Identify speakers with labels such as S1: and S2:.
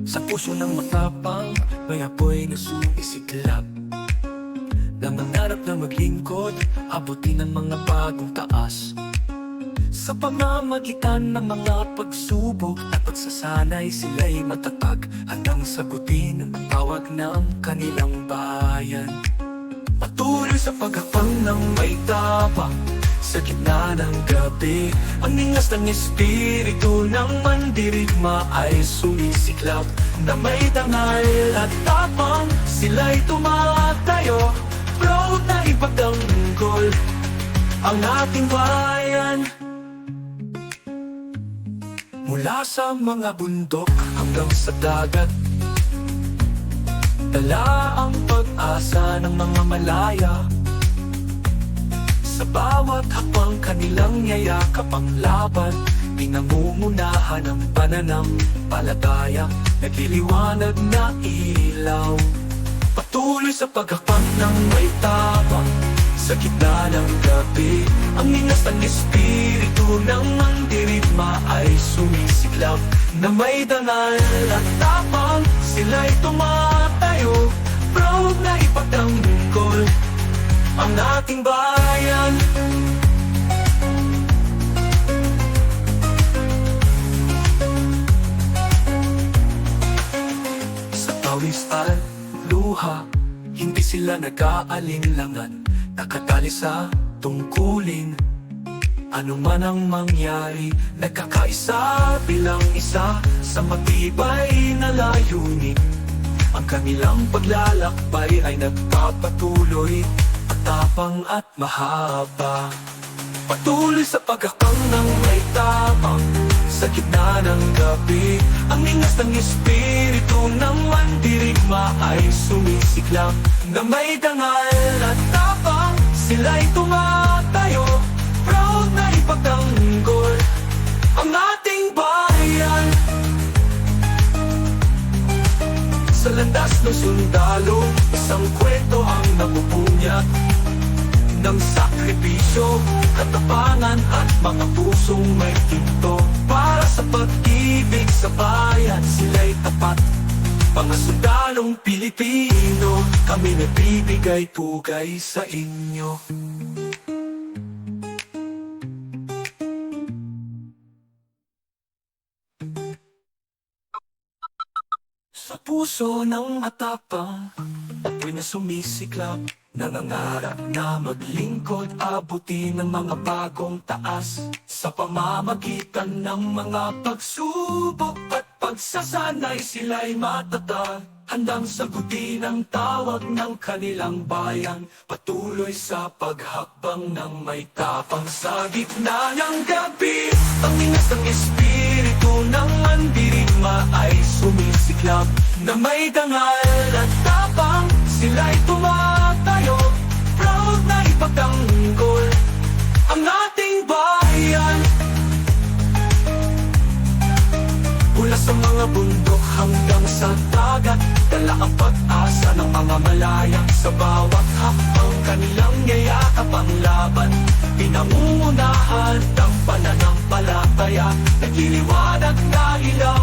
S1: Sa puso ng matapang, may apoy na sumisiklab na mangarap na maglingkod, abutin ang mga bagong taas. Sa pamamagitan ng mga pagsubok at pagsasanay, sila'y matatag hanggang sagutin ang tawag ng kanilang bayan. Patuloy sa paghapang ng may tapang sa gitna ng gabi, ang ningas ng espiritu ng mandirigma ay sumisiklab na may dangal at tapang. Sila'y tumatayo, proud na ipagtanggol ang ating bayan. Mula sa mga bundok hanggang sa dagat, dala ang pag-asa ng mga malaya. Sa bawat hakbang kanilang yayakap ang laban, pinangungunahan ang pananampalataya, nagliliwanag na ilaw. Patuloy sa paghakbang ng may tapang sa gitna ng gabi, ang ningas ng espiritu ng mandirigma ay sumisiklab na may dangal at tapang. Sila'y tumatayo, proud na ipagtanggol ang ating bayan. Sa pawis at luha, hindi sila nag-aalinlangan, nakatali sa tungkulin. Ano man ang mangyari, nagkakaisa bilang isa sa matibay na layunin. Ang kanilang paglalakbay ay nagpapatuloy, matapang at mahaba. Patuloy sa paghakbang ng may tapang sa gitna ng gabi, ang ningas ng espiritu ng mandirigma ay sumisiklab na may dangal at tapang. Sila'y tumatayo, proud na ipagtanggol ang ating bayan. Sa landas ng sundalo, isang kwento ang napupunyat ng sakripisyo, katapangan at mga pusong may ginto. Para sa pag-ibig sa bayan, sila'y tapat. Mga sundalong Pilipino, kami nagbibigay pugay sa inyo. Sa puso ng matapang, apoy na sumisiklab, nangangarap na maglingkod, abutin ng mga bagong taas. Sa pamamagitan ng mga pagsubok at pagsasanay, sila'y matatag handang sagutin ang tawag ng kanilang bayan. Patuloy sa paghakbang ng may tapang sa gitna ng gabi, ang ningas ng espiritu ng mandirigma ay sumisiklab na may dangal at tapang. Sila'y tumatayo, proud na ipagtanggol ang ating bayan. Mula sa mga bundok hanggang sa dagat, dala ang pag-asa ng mga malayang. Sa bawat hakbang kanilang yayakap ang laban, pinangungunahan ng pananampalataya, nagliliwanag na ilaw.